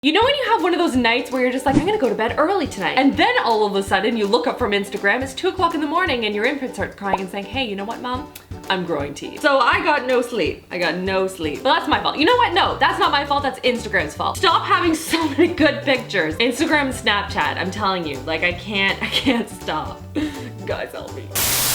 You know when you have one of those nights where you're just like, I'm gonna go to bed early tonight. And then all of a sudden you look up from Instagram, it's 2 o'clock in the morning and your infant starts crying and saying, hey, you know what, mom? I'm growing teeth. So I got no sleep. I got no sleep. But that's my fault. You know what? No, that's not my fault. That's Instagram's fault. Stop having so many good pictures. Instagram and Snapchat, I'm telling you, like I can't stop. Guys, help me.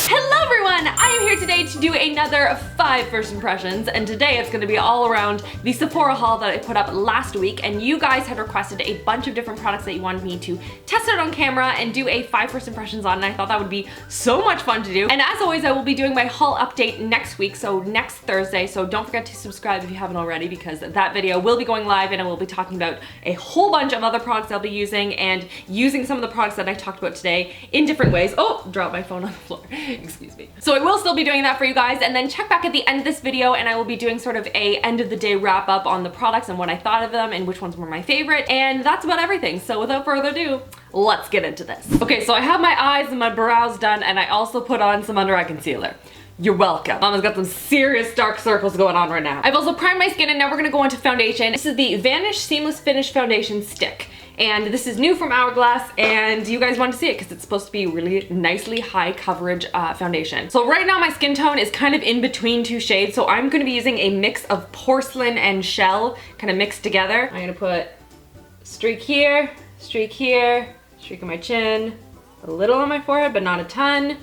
Hello everyone! I am here today to do another 5 first impressions, and today it's going to be all around the Sephora haul that I put up last week, and you guys had requested a bunch of different products that you wanted me to test out on camera and do a 5 first impressions on, and I thought that would be so much fun to do. And as always, I will be doing my haul update next week, so next Thursday, so don't forget to subscribe if you haven't already, because that video will be going live and I will be talking about a whole bunch of other products I'll be using and using some of the products that I talked about today in different ways. Oh, dropped my phone on the floor. Excuse me. So I will still be doing that for you guys, and then check back at the end of this video and I will be doing sort of a end of the day wrap up on the products and what I thought of them and which ones were my favorite, and that's about everything. So without further ado, let's get into this. Okay, so I have my eyes and my brows done, and I also put on some under eye concealer. You're welcome. Mama's got some serious dark circles going on right now. I've also primed my skin, and now we're gonna go into foundation. This is the Vanish Seamless Finish Foundation Stick. And this is new from Hourglass, and you guys want to see it because it's supposed to be really nicely high coverage foundation. So right now my skin tone is kind of in between 2 shades, so I'm going to be using a mix of porcelain and shell kind of mixed together. I'm going to put streak here, streak on my chin, a little on my forehead but not a ton.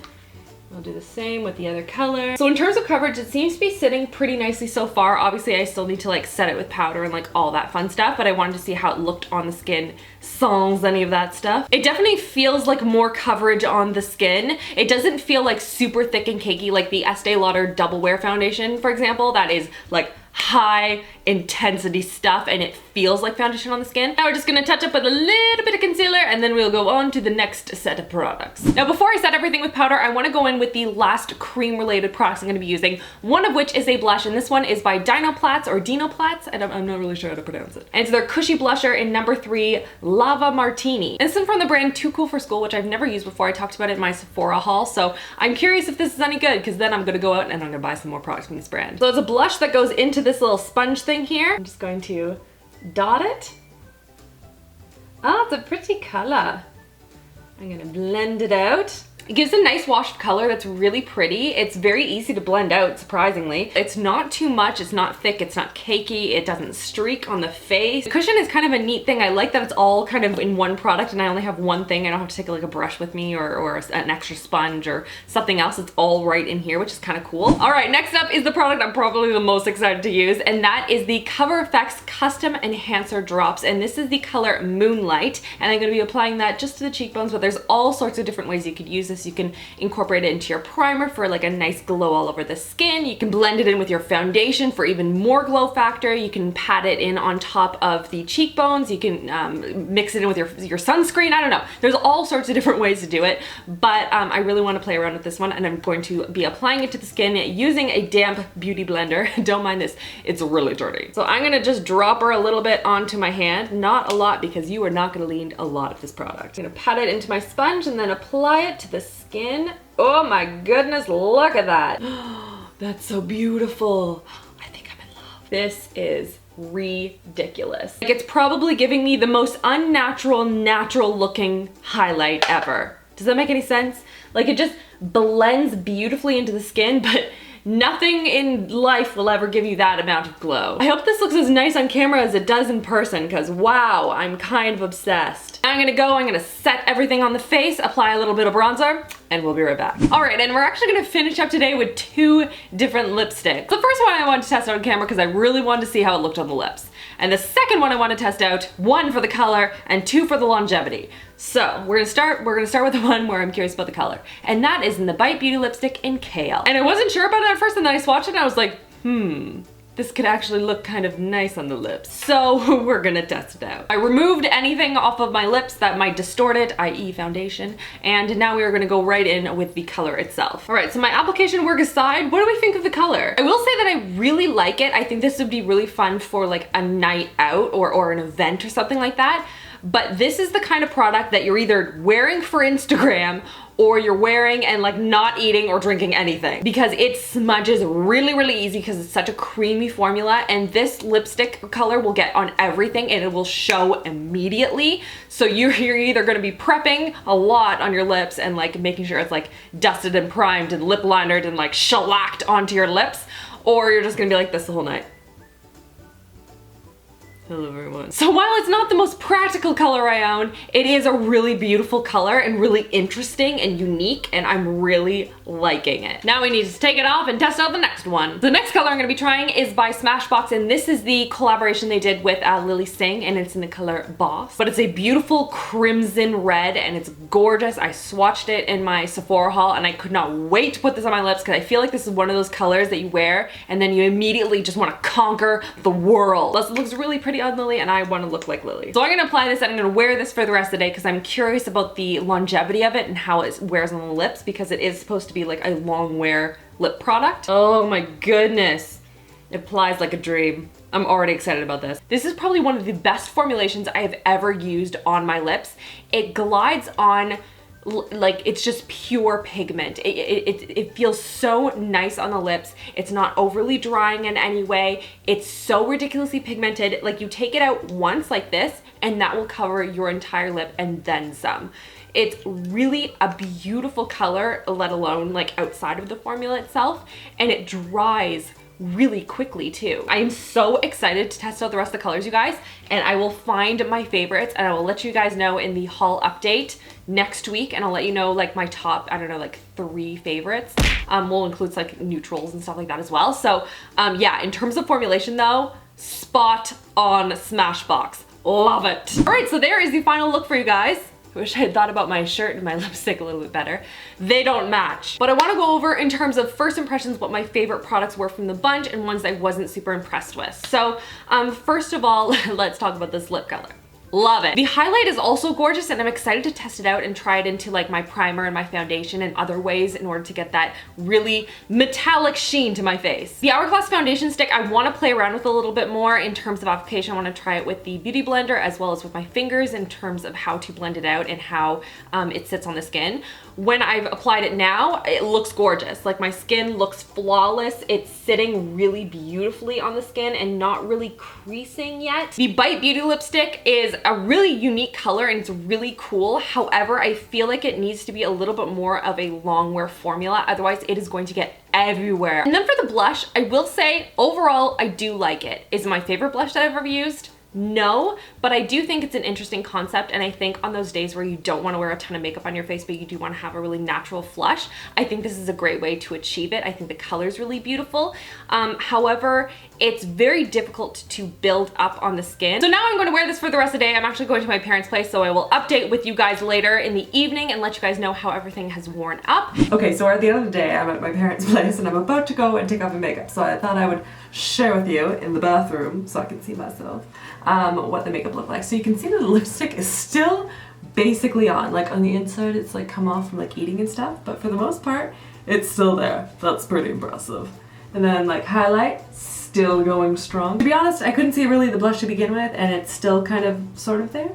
I'll do the same with the other color. So in terms of coverage, it seems to be sitting pretty nicely so far. Obviously, I still need to like set it with powder and like all that fun stuff, but I wanted to see how it looked on the skin sans any of that stuff. It definitely feels like more coverage on the skin. It doesn't feel like super thick and cakey like the Estee Lauder Double Wear Foundation, for example, that is like high intensity stuff and it feels like foundation on the skin. Now we're just gonna touch up with a little bit of concealer and then we'll go on to the next set of products. Now before I set everything with powder, I wanna go in with the last cream related products I'm gonna be using, one of which is a blush, and this one is by Dinoplatz or Dinoplatz, I'm not really sure how to pronounce it. And it's their Cushy blusher in number 3, Lava Martini. This is from the brand Too Cool for School, which I've never used before. I talked about it in my Sephora haul, so I'm curious if this is any good, because then I'm gonna go out and I'm gonna buy some more products from this brand. So it's a blush that goes into this little sponge thing here. I'm just going to dot it. Oh, it's a pretty color. I'm gonna blend it out. It gives a nice washed color that's really pretty. It's very easy to blend out, surprisingly. It's not too much, it's not thick, it's not cakey, it doesn't streak on the face. The cushion is kind of a neat thing. I like that it's all kind of in one product and I only have one thing. I don't have to take like a brush with me or an extra sponge or something else. It's all right in here, which is kind of cool. All right, next up is the product I'm probably the most excited to use, and that is the Cover FX Custom Enhancer Drops, and this is the color Moonlight, and I'm gonna be applying that just to the cheekbones, but there's all sorts of different ways you could use this. You can incorporate it into your primer for like a nice glow all over the skin. You can blend it in with your foundation for even more glow factor. You can pat it in on top of the cheekbones. You can mix it in with your sunscreen. I don't know. There's all sorts of different ways to do it, but I really want to play around with this one, and I'm going to be applying it to the skin using a damp beauty blender. Don't mind this. It's really dirty. So I'm gonna just drop her a little bit onto my hand. Not a lot, because you are not gonna need a lot of this product. I'm gonna pat it into my sponge and then apply it to the skin. Oh my goodness, look at that. That's so beautiful. I think I'm in love. This is ridiculous. Like, it's probably giving me the most unnatural, natural looking highlight ever. Does that make any sense? Like, it just blends beautifully into the skin, but nothing in life will ever give you that amount of glow. I hope this looks as nice on camera as it does in person, because wow, I'm kind of obsessed. Now I'm gonna set everything on the face, apply a little bit of bronzer, and we'll be right back. All right, and we're actually gonna finish up today with 2 different lipsticks. The first one I wanted to test out on camera because I really wanted to see how it looked on the lips. And the second one I want to test out, 1 for the color and 2 for the longevity. So we're gonna start with the one where I'm curious about the color. And that is in the Bite Beauty lipstick in Kale. And I wasn't sure about it at first, and then I swatched it and I was like, this could actually look kind of nice on the lips. So we're gonna test it out. I removed anything off of my lips that might distort it, i.e. foundation, and now we are gonna go right in with the color itself. All right, so my application work aside, what do we think of the color? I will say that I really like it. I think this would be really fun for like a night out or an event or something like that. But this is the kind of product that you're either wearing for Instagram or you're wearing and like not eating or drinking anything, because it smudges really easy because it's such a creamy formula, and this lipstick color will get on everything and it will show immediately. So you're either going to be prepping a lot on your lips and like making sure it's like dusted and primed and lip linered and like shellacked onto your lips, or you're just gonna be like this the whole night. Hello everyone. So while it's not the most practical color I own, it is a really beautiful color and really interesting and unique, and I'm really liking it. Now we need to take it off and test out the next one. The next color I'm gonna be trying is by Smashbox, and this is the collaboration they did with Lily Singh, and it's in the color Bawse. But it's a beautiful crimson red and it's gorgeous. I swatched it in my Sephora haul and I could not wait to put this on my lips because I feel like this is one of those colors that you wear and then you immediately just want to conquer the world. Plus it looks really pretty on Lily and I want to look like Lily. So I'm going to apply this and I'm going to wear this for the rest of the day because I'm curious about the longevity of it and how it wears on the lips, because it is supposed to be like a long wear lip product. Oh my goodness. It applies like a dream. I'm already excited about this. This is probably one of the best formulations I have ever used on my lips. It glides on like it's just pure pigment. It feels so nice on the lips. It's not overly drying in any way. It's so ridiculously pigmented. Like you take it out once like this and that will cover your entire lip and then some. It's really a beautiful color, let alone like outside of the formula itself, and it dries really quickly too. I am so excited to test out the rest of the colors, you guys, and I will find my favorites and I will let you guys know in the haul update next week, and I'll let you know like my top, I don't know, like 3 favorites. We'll include like neutrals and stuff like that as well. So yeah, in terms of formulation though, spot on Smashbox. Love it. All right, so there is the final look for you guys. I wish I had thought about my shirt and my lipstick a little bit better. They don't match. But I want to go over in terms of first impressions what my favorite products were from the bunch and ones I wasn't super impressed with. So first of all, let's talk about this lip color. Love it. The highlight is also gorgeous and I'm excited to test it out and try it into like my primer and my foundation and other ways in order to get that really metallic sheen to my face. The Hourglass foundation stick I want to play around with a little bit more in terms of application. I want to try it with the beauty blender as well as with my fingers in terms of how to blend it out and how it sits on the skin. When I've applied it now, it looks gorgeous. Like my skin looks flawless. It's sitting really beautifully on the skin and not really creasing yet. The Bite Beauty lipstick is a really unique color and it's really cool. However, I feel like it needs to be a little bit more of a long wear formula. Otherwise, it is going to get everywhere. And then for the blush, I will say overall, I do like it. Is it my favorite blush that I've ever used? No, but I do think it's an interesting concept, and I think on those days where you don't want to wear a ton of makeup on your face but you do want to have a really natural flush, I think this is a great way to achieve it. I think the color is really beautiful. However, it's very difficult to build up on the skin. So now I'm going to wear this for the rest of the day. I'm actually going to my parents' place, so I will update with you guys later in the evening and let you guys know how everything has worn up. Okay, so at the end of the day, I'm at my parents' place and I'm about to go and take off my makeup, so I thought I would share with you in the bathroom so I can see myself what the makeup looked like. So you can see that the lipstick is still basically on. Like on the inside it's like come off from like eating and stuff, but for the most part it's still there. That's pretty impressive. And then like highlight, still going strong. To be honest, I couldn't see really the blush to begin with and it's still kind of sort of there.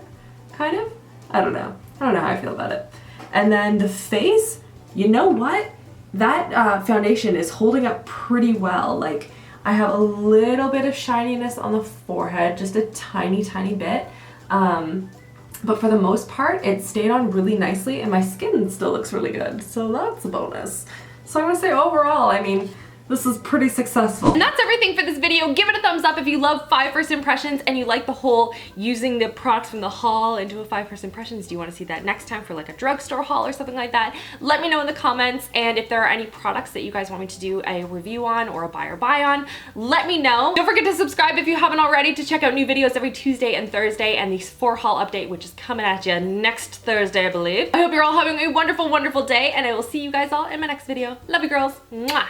Kind of? I don't know how I feel about it. And then the face, you know what? That foundation is holding up pretty well. Like I have a little bit of shininess on the forehead, just a tiny bit. But for the most part, it stayed on really nicely and my skin still looks really good. So that's a bonus. So I'm gonna say overall, I mean, this is pretty successful. And that's everything for this video. Give it a thumbs up if you love 5 first impressions and you like the whole using the products from the haul into a 5 first impressions. Do you want to see that next time for like a drugstore haul or something like that? Let me know in the comments, and if there are any products that you guys want me to do a review on or a buy or buy on, let me know. Don't forget to subscribe if you haven't already to check out new videos every Tuesday and Thursday, and the Sephora haul update, which is coming at you next Thursday, I believe. I hope you're all having a wonderful, wonderful day, and I will see you guys all in my next video. Love you, girls. Mwah.